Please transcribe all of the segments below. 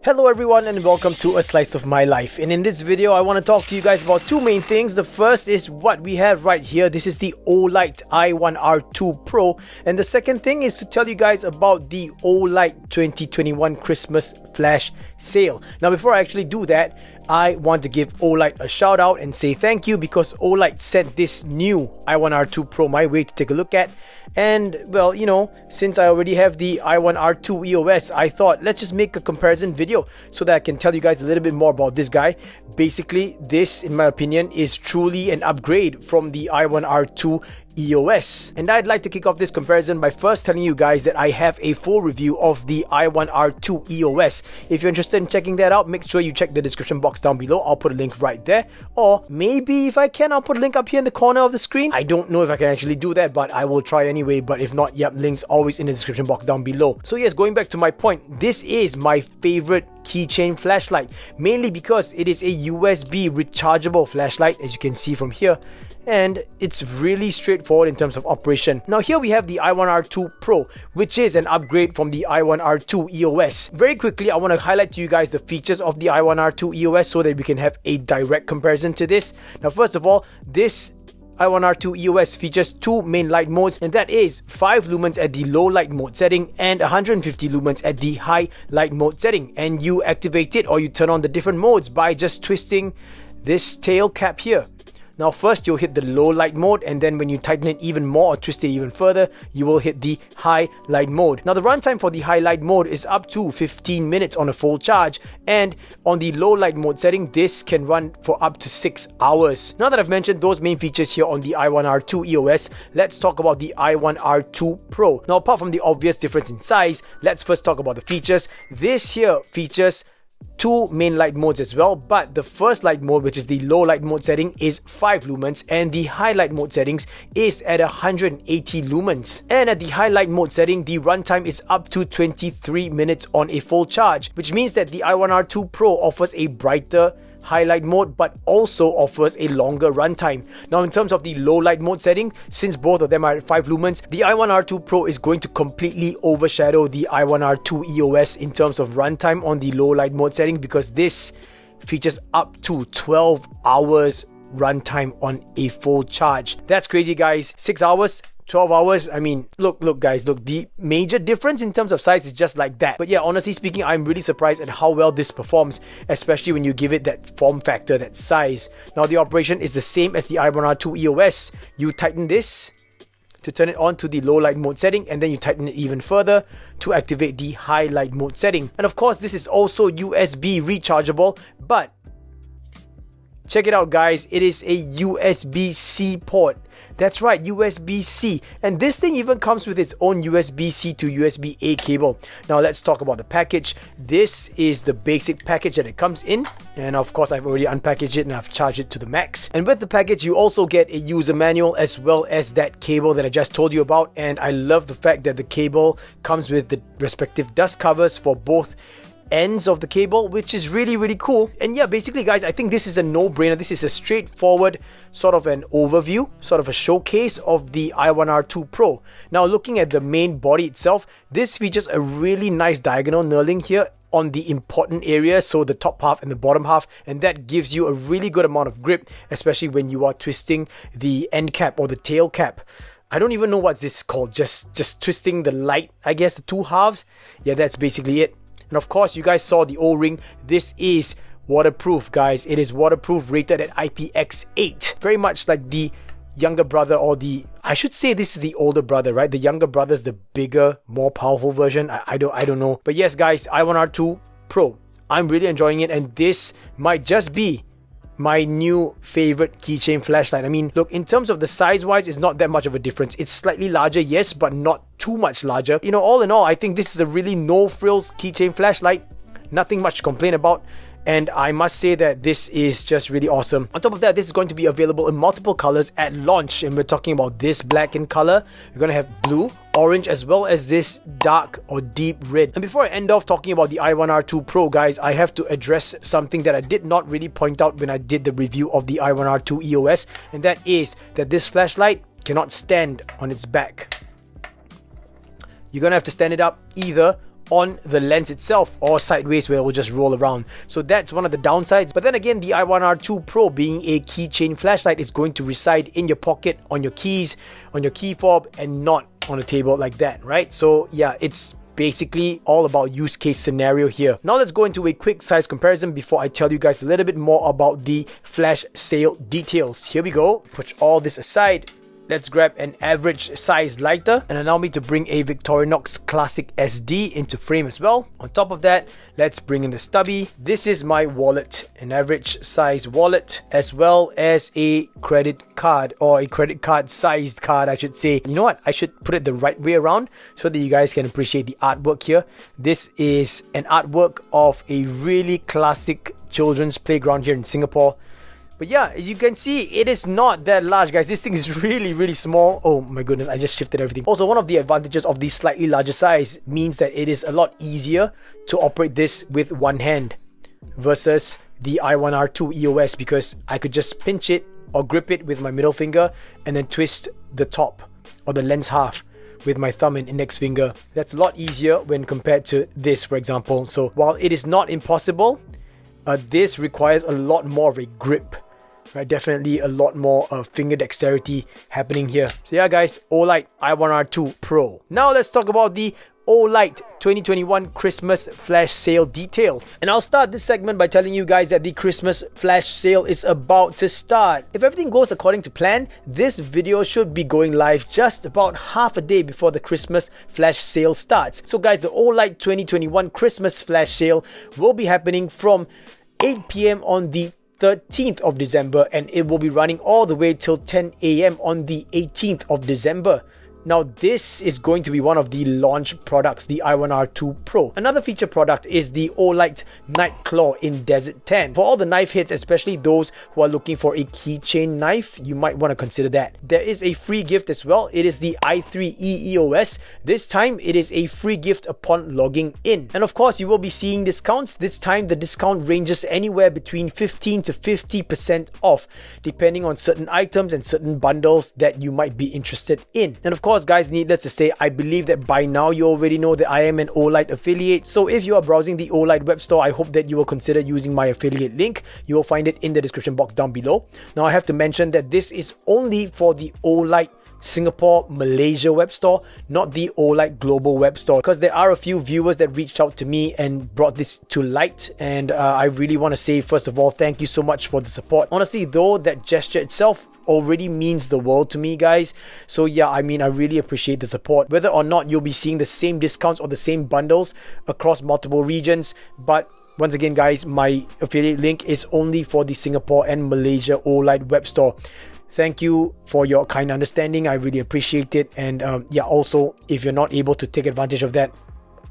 Hello everyone and welcome to A Slice of My Life, and in this video I want to talk to you guys about two main things. The first is what we have right here. This is the Olight i1R 2 Pro, and the second thing is to tell you guys about the Olight 2021 Christmas flash sale. Now before I actually do that, I want to give Olight a shout out and say thank you, because Olight sent this new i1R 2 Pro my way to take a look at. And well, you know, since I already have the i1R 2 EOS, I thought let's just make a comparison video so that I can tell you guys a little bit more about this guy. Basically, this, in my opinion, is truly an upgrade from the i1R 2 EOS. And I'd like to kick off this comparison by first telling you guys that I have a full review of the i1R 2 EOS. If you're interested in checking that out, make sure you check the description box down below. I'll put a link right there, or maybe if I can, I'll put a link up here in the corner of the screen. I don't know if I can actually do that, but I will try anyway. But if not, yep, links always in the description box down below. So yes, going back to my point, this is my favorite keychain flashlight, mainly because it is a USB rechargeable flashlight, as you can see from here, and it's really straightforward in terms of operation. Now here we have the i1R 2 Pro, which is an upgrade from the i1R 2 EOS. Very quickly, I want to highlight to you guys the features of the i1R 2 EOS so that we can have a direct comparison to this. Now first of all, this i1R 2 EOS features two main light modes, and that is 5 lumens at the low light mode setting and 150 lumens at the high light mode setting. And you activate it, or you turn on the different modes, by just twisting this tail cap here. Now first you'll hit the low light mode, and then when you tighten it even more or twist it even further, you will hit the high light mode. Now the runtime for the high light mode is up to 15 minutes on a full charge, and on the low light mode setting, this can run for up to 6 hours. Now that I've mentioned those main features here on the i1R 2 EOS, let's talk about the i1R 2 Pro. Now apart from the obvious difference in size, let's first talk about the features. This here features two main light modes as well, but the first light mode, which is the low light mode setting, is 5 lumens, and the high light mode settings is at 180 lumens. And at the high light mode setting, the runtime is up to 23 minutes on a full charge, which means that the i1R 2 Pro offers a brighter highlight mode but also offers a longer runtime. Now in terms of the low light mode setting, since both of them are at 5 lumens, the i1R 2 Pro is going to completely overshadow the i1R 2 EOS in terms of runtime on the low light mode setting, because this features up to 12 hours runtime on a full charge. That's crazy, guys. 6 hours, 12 hours. I mean, look guys, look, the major difference in terms of size is just like that. But yeah, honestly speaking, I'm really surprised at how well this performs, especially when you give it that form factor, that size. Now the operation is the same as the i1R 2 EOS. You tighten this to turn it on to the low light mode setting, and then you tighten it even further to activate the high light mode setting. And of course, this is also USB rechargeable, but check it out, guys, it is a USB-C port. That's right, USB-C. And this thing even comes with its own USB-C to USB-A cable. Now let's talk about the package. This is the basic package that it comes in. And of course, I've already unpackaged it and I've charged it to the max. And with the package, you also get a user manual as well as that cable that I just told you about. And I love the fact that the cable comes with the respective dust covers for both ends of the cable, which is really cool. And yeah, basically guys, I think this is a no-brainer. This is a straightforward sort of an overview, sort of a showcase of the i1R 2 Pro. Now looking at the main body itself, this features a really nice diagonal knurling here on the important areas, so the top half and the bottom half, and that gives you a really good amount of grip, especially when you are twisting the end cap or the tail cap. I don't even know what's this called, just twisting the light, I guess, the two halves. Yeah, that's basically it. And of course, you guys saw the O-ring. This is waterproof, guys. It is waterproof, rated at IPX8. Very much like the younger brother, or the, I should say this is the older brother, right? The younger brother is the bigger, more powerful version. I don't know. But yes, guys, i1R 2 Pro, I'm really enjoying it, and this might just be my new favorite keychain flashlight. I mean, look, in terms of the size wise, it's not that much of a difference. It's slightly larger, yes, but not too much larger. You know, all in all, I think this is a really no frills keychain flashlight. Nothing much to complain about. And I must say that this is just really awesome. On top of that, this is going to be available in multiple colors at launch, and we're talking about this black in color. We're going to have blue, orange, as well as this dark or deep red. And before I end off talking about the i1R 2 Pro, guys, I have to address something that I did not really point out when I did the review of the i1R 2 EOS, and that is that this flashlight cannot stand on its back. You're gonna have to stand it up either on the lens itself or sideways where it will just roll around. So that's one of the downsides. But then again, the i1R 2 Pro being a keychain flashlight is going to reside in your pocket, on your keys, on your key fob, and not on a table like that, right? So yeah, it's basically all about use case scenario here. Now let's go into a quick size comparison before I tell you guys a little bit more about the flash sale details. Here we go. Put all this aside. Let's grab an average size lighter and allow me to bring a Victorinox Classic SD into frame as well. On top of that, let's bring in the stubby. This is my wallet, an average size wallet, as well as a credit card, or a credit card sized card, I should say. You know what? I should put it the right way around so that you guys can appreciate the artwork here. This is an artwork of a really classic children's playground here in Singapore. But yeah, as you can see, it is not that large, guys. This thing is really small. Oh my goodness, I just shifted everything. Also, one of the advantages of the slightly larger size means that it is a lot easier to operate this with one hand versus the i1R 2 EOS, because I could just pinch it or grip it with my middle finger and then twist the top or the lens half with my thumb and index finger. That's a lot easier when compared to this, for example. So while it is not impossible, this requires a lot more of a grip, right? Definitely a lot more finger dexterity happening here. So yeah guys, Olight i1R 2 Pro. Now let's talk about the Olight 2021 Christmas flash sale details. And I'll start this segment by telling you guys that the Christmas flash sale is about to start. If everything goes according to plan, this video should be going live just about half a day before the Christmas flash sale starts. So guys, the Olight 2021 Christmas flash sale will be happening from 8 p.m. on the 13th of December, and it will be running all the way till 10 a.m. on the 18th of December. Now this is going to be one of the launch products, the i1R 2 Pro. Another feature product is the Olight Night Claw in Desert Tan. For all the knife hits, especially those who are looking for a keychain knife, you might want to consider that. There is a free gift as well. It is the i3 EOS. This time it is a free gift upon logging in. And of course, you will be seeing discounts. This time the discount ranges anywhere between 15 to 50% off, depending on certain items and certain bundles that you might be interested in. And of course, guys, needless to say, I believe that by now you already know that I am an Olight affiliate. So if you are browsing the Olight web store, I hope that you will consider using my affiliate link. You will find it in the description box down below. Now I have to mention that this is only for the Olight Singapore Malaysia web store, not the Olight global web store, because there are a few viewers that reached out to me and brought this to light, and I really want to say, first of all, thank you so much for the support. Honestly though, that gesture itself already means the world to me, guys. So yeah, I mean, I really appreciate the support. Whether or not you'll be seeing the same discounts or the same bundles across multiple regions, but once again guys, my affiliate link is only for the Singapore and Malaysia Olight web store. Thank you for your kind understanding. I really appreciate it. And yeah, also, if you're not able to take advantage of that,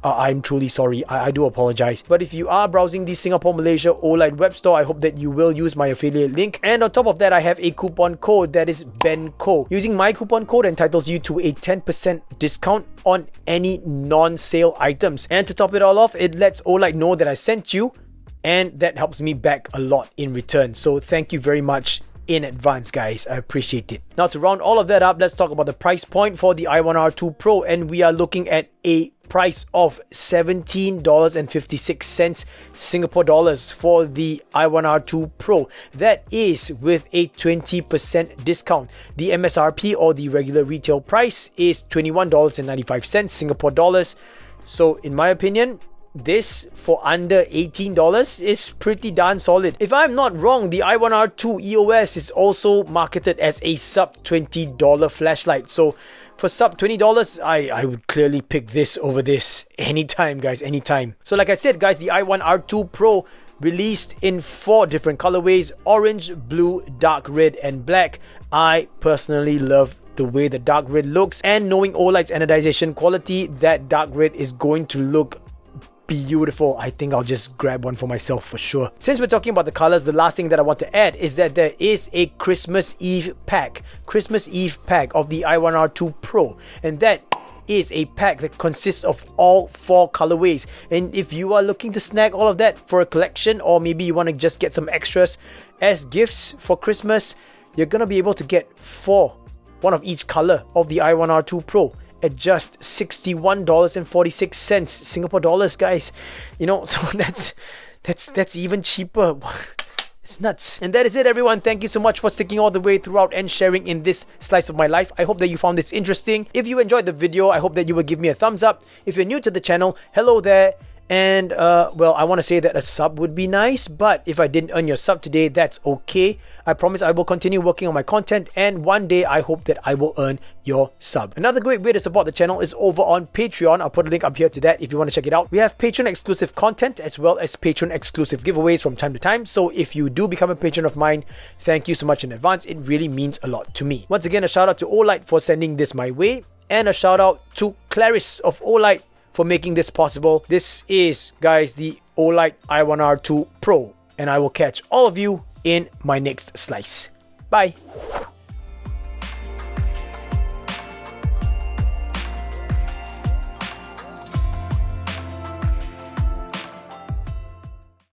I'm truly sorry. I do apologize. But if you are browsing the Singapore Malaysia Olight web store, I hope that you will use my affiliate link. And on top of that, I have a coupon code that is BENCO. Using my coupon code entitles you to a 10% discount on any non-sale items. And to top it all off, it lets Olight know that I sent you, and that helps me back a lot in return. So thank you very much in advance, guys. I appreciate it. Now to round all of that up, let's talk about the price point for the i1R 2 Pro, and we are looking at a price of $17.56 Singapore dollars for the i1R 2 Pro. That is with a 20% discount. The MSRP, or the regular retail price, is $21.95 Singapore dollars. So in my opinion, this for under $18 is pretty darn solid. If I'm not wrong, the i1R 2 EOS is also marketed as a sub $20 flashlight. So for sub $20, I would clearly pick this over this anytime, guys, anytime. So like I said, guys, the i1R 2 Pro released in 4 different colorways: orange, blue, dark red, and black. I personally love the way the dark red looks, and knowing Olight's anodization quality, that dark red is going to look beautiful. I think I'll just grab one for myself for sure. Since we're talking about the colors, the last thing that I want to add is that there is a Christmas Eve pack of the i1R 2 Pro, and that is a pack that consists of all 4 colorways. And if you are looking to snag all of that for a collection, or maybe you want to just get some extras as gifts for Christmas, you're gonna be able to get 4, one of each color of the i1R 2 Pro. at just $61.46 Singapore dollars, guys. You know, so that's even cheaper. It's nuts. And that is it, everyone. Thank you so much for sticking all the way throughout and sharing in this slice of my life. I hope that you found this interesting. If you enjoyed the video, I hope that you will give me a thumbs up. If you're new to the channel, hello there. And well, I want to say that a sub would be nice, but if I didn't earn your sub today, that's okay. I promise I will continue working on my content, and one day I hope that I will earn your sub. Another great way to support the channel is over on Patreon. I'll put a link up here to that if you want to check it out. We have Patreon exclusive content as well as Patreon exclusive giveaways from time to time. So if you do become a patron of mine, thank you so much in advance. It really means a lot to me. Once again, a shout out to Olight for sending this my way, and a shout out to Clarice of Olight for making this possible. This is, guys, the Olight i1R 2 Pro, and I will catch all of you in my next slice. Bye.